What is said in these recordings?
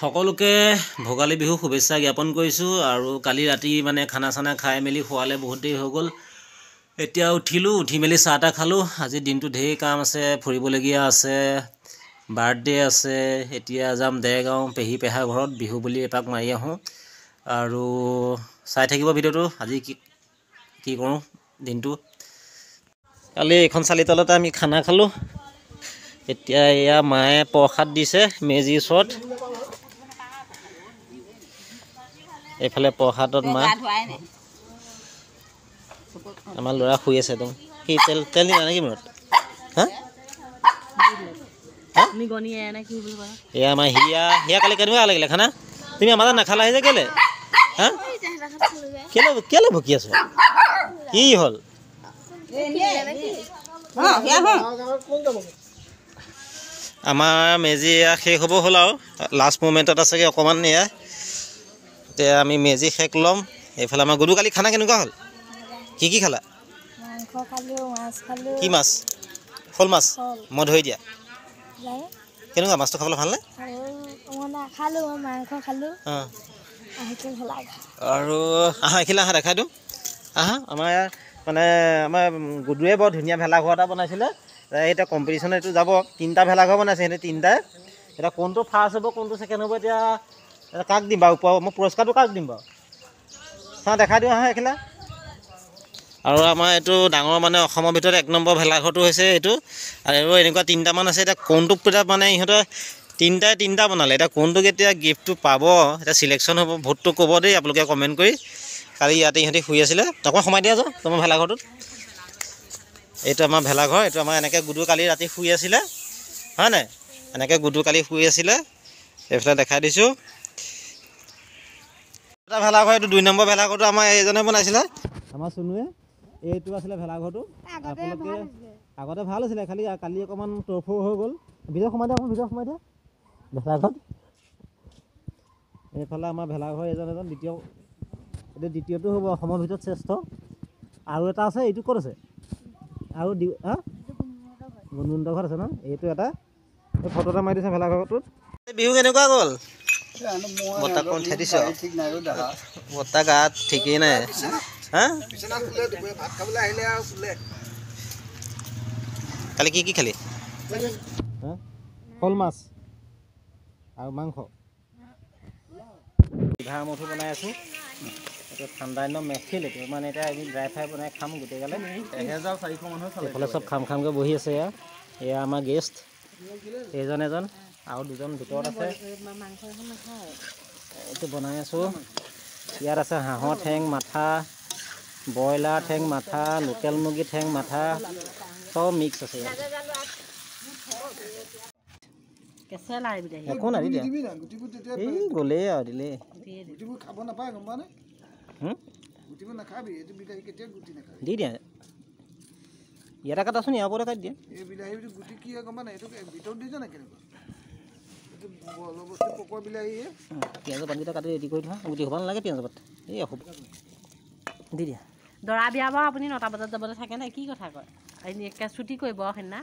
সকলোকে ভোগালী বিহু শুভেচ্ছা জ্ঞাপন কৰিছোঁ। আৰু কালি ৰাতি মানে খানা চানা খাই মেলি খোৱালে বহুত দেৰি হৈ গ'ল। এতিয়া উঠিলোঁ, উঠি মেলি চাহ তাহ খালোঁ। আজি দিনটো ঢেৰ কাম আছে, ফুৰিবলগীয়া আছে, বাৰ্থডে আছে। এতিয়া যাম দেৰগাঁও পেহী পেহাৰ ঘৰত, বিহু বুলি এপাক মাৰি আহোঁ। আৰু চাই থাকিব ভিডিঅ'টো, আজি কি কৰোঁ দিনটো। কালি এইখন চালি তলতে আমি খানা খালোঁ। এতিয়া এয়া মায়ে প্ৰসাদ দিছে মেজিৰ ওচৰত। এইফালে প্ৰসাদত মা, আমাৰ ল'ৰা শুই আছে। একদম কি তেল দিলা নেকি মূৰত? হা এয়া আমাৰ হিয়া কালি কেনেকুৱা লাগিলে খানা? তুমি আমাৰ তাত নাখালাহি যে কেলে? হা কেলে ভুকি আছো? কি হ'ল? আমাৰ মেজি এয়া শেষ হ'ব হ'ল আৰু লাষ্ট মুমেণ্টত আছেগৈ অকণমান। এয়া এতিয়া আমি মেজি শেষ ল'ম। এইফালে আমাৰ গৰু কালি খানা কেনেকুৱা হ'ল? কি খালা? কি মাছ? শ'ল মাছ? মই ধৰি দিয়া। কেনেকুৱা মাছটো খাবলৈ ভালনে? আৰু আহা এইখিলা আহা দেখাই দিওঁ। আহা আমাৰ মানে আমাৰ গুডুৱে বৰ ধুনীয়া ভেলাঘৰ এটা বনাইছিলে। এতিয়া কম্পিটিশ্যন এইটো যাব, 3টা ভেলাঘৰ বনাইছে সিহঁতে 3টাই। এতিয়া কোনটো ফাৰ্ষ্ট হ'ব কোনটো ছেকেণ্ড হ'ব এতিয়া কাক দিম বাৰু? মই পুৰস্কাৰটো কাক দিম বাৰু? চাওঁ দেখাই দিওঁ আহা এইখিলা। আৰু আমাৰ এইটো ডাঙৰ মানে অসমৰ ভিতৰত 1 নম্বৰ ভেলাঘৰটো হৈছে এইটো। আৰু এনেকুৱা 3টামান আছে। এতিয়া কোনটোক এতিয়া মানে ইহঁতে 3টা বনালে। এতিয়া কোনটোক এতিয়া গিফ্টটো পাব, এতিয়া চিলেকশ্যন হ'ব। ভোটটো ক'ব দেই আপোনালোকে কমেণ্ট কৰি। কালি ইয়াতে ইহঁতি শুই আছিলে। অকণমান সোমাই দিয়া যাওঁ তোমাৰ ভেলাঘৰটোত। এইটো আমাৰ ভেলাঘৰ। এইটো আমাৰ এনেকৈ গুডু কালি ৰাতি শুই আছিলে, হয় নাই? এনেকৈ গুডু কালি শুই আছিলে। এইফালে দেখাই দিছোঁ এটা ভেলাঘৰ। এইটো 2 নম্বৰ ভেলাঘৰটো আমাৰ এইজনে বনাইছিলে, আমাৰ চুনুৱে। এইটো আছিলে ভেলাঘৰটো। আপোনালোকে আগতে ভাল আছিলে, খালি কালি অকণমান তৰফৰ হৈ গ'ল। ভিডিঅ' সোমাই দিয়া, ভিডিঅ' সোমাই দিয়া ভেলাঘৰ। এইফালে আমাৰ ভেলাঘৰ এজন দ্বিতীয়, এইটো দ্বিতীয়টো হ'ব অসমৰ ভিতৰত শ্ৰেষ্ঠ। আৰু এটা আছে, এইটো ক'ত আছে? আৰু গুণগুণহঁতৰ ঘৰত আছে ন? এইটো এটা এই ফটো এটা মাৰি দিছে ভেলাঘৰটোত। বিহু কেনেকুৱা গ'ল? বৰ্তা কণ উঠাই দিছ? বৰ্তা গাত ঠিকেই নাই। হা কালি কি খালি? শ'ল মাছ আৰু মাংস। পিঠা মুঠি বনাই আছোঁ। এইটো ঠাণ্ডা দিনৰ মেহফিল। এইটো মানে এতিয়া আমি ড্ৰাই ফ্ৰাই বনাই খাম গোটেইগালে। 1400 মানুহ এইফালে চব খামকৈ বহি আছে। এয়া আমাৰ গেষ্ট এজন আৰু 2জন ভিতৰত আছে। এইটো বনাই আছোঁ। ইয়াত আছে হাঁহৰ ঠেং, মাথা, ব্ৰইলাৰ ঠেং, মাথা, লোকেল মুৰ্গী ঠেং, মাথা, চব মিক্স আছে ইয়াত। একো নাই এই গ'লেই আৰু দিলেই। দি দিয়া ইয়াতে কাটাচোন, ইয়াৰ ওপৰতে কাটি দিয়া। পিঁয়াজৰ পাতকেইটা কাটি ৰেডি কৰি থোৱা। গুটি হ'ব নালাগে পিঁয়াজৰ পাত। এই হ'ব দি দিয়া। দৰা বিয়া বাৰু আপুনি 9টা বজাত যাবলৈ থাকে নে? কি কথা কয়? একে ছুটি কৰিব সেইদিনা,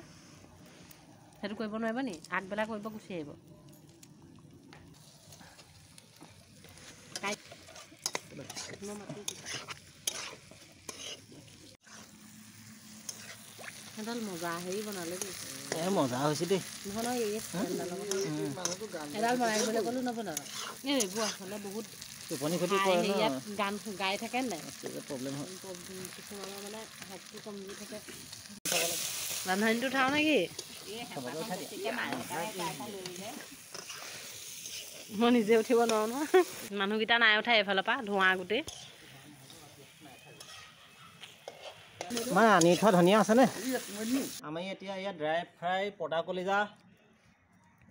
সেইটো কৰিব নোৱাৰিব নি? আগবেলা কৰিব, গুচি আহিব। মজা হেৰি বনালে দেই। মজা হৈছে দেই। এডাল বনাই দিবলৈ ক'লো নবনালে। এইবোৰ আচলতে বহুত টোপনি ক্ষতি কৰে ন? ইয়াত গান গাই থাকে নাই? প্ৰব্লেম হয়। কিছুমানৰ মানে শক্তি কমি থাকে। ৰান্ধনিটো উঠাওঁ নেকি? মই নিজে উঠিব নোৱাৰোঁ নহয়। মানুহকেইটা নাই উঠা এইফালৰ পৰা, ধোঁৱা গোটেই। মা আনি থোৱা ধনিয়া আছেনে? আমি এতিয়া ইয়াত ড্ৰাই ফ্ৰাই পটা কলিজা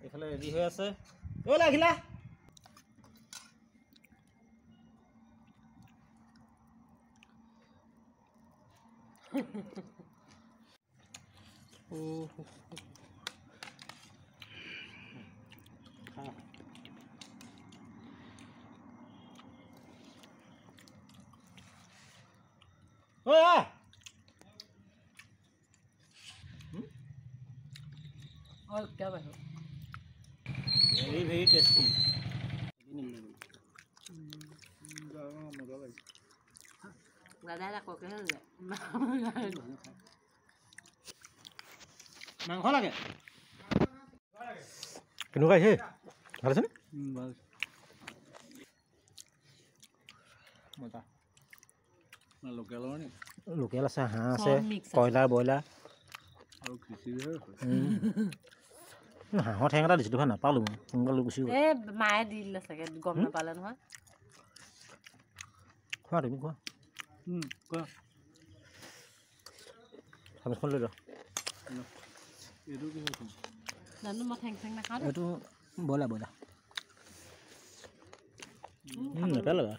এইফালে ৰেডি হৈ আছে। লাগিলা very very tasty. দাদাই তাককে হৈ যায় মাংস লাগে কেনেকুৱা আহিছে ভাল আছেনে মজা লোকেল আছে হাঁহ আছে কয়লাৰ ব্ৰইলাৰ আৰু খিচিৰিহে হাঁহৰ ঠেং এটা দিছিলোঁ ভাল নাপালোঁ মই সোনকালে গুচি গ'ল এই মায়ে দি দিলে চাগে গম নাপালে নহয় খোৱা তুমি খোৱা কোৱা চামিজখন লৈ লোৱা এইটো কি হৈছে জানো মই ঠেং ঠেং নাখাওঁ এইটো ব্ৰইলাৰ নেপেলাবা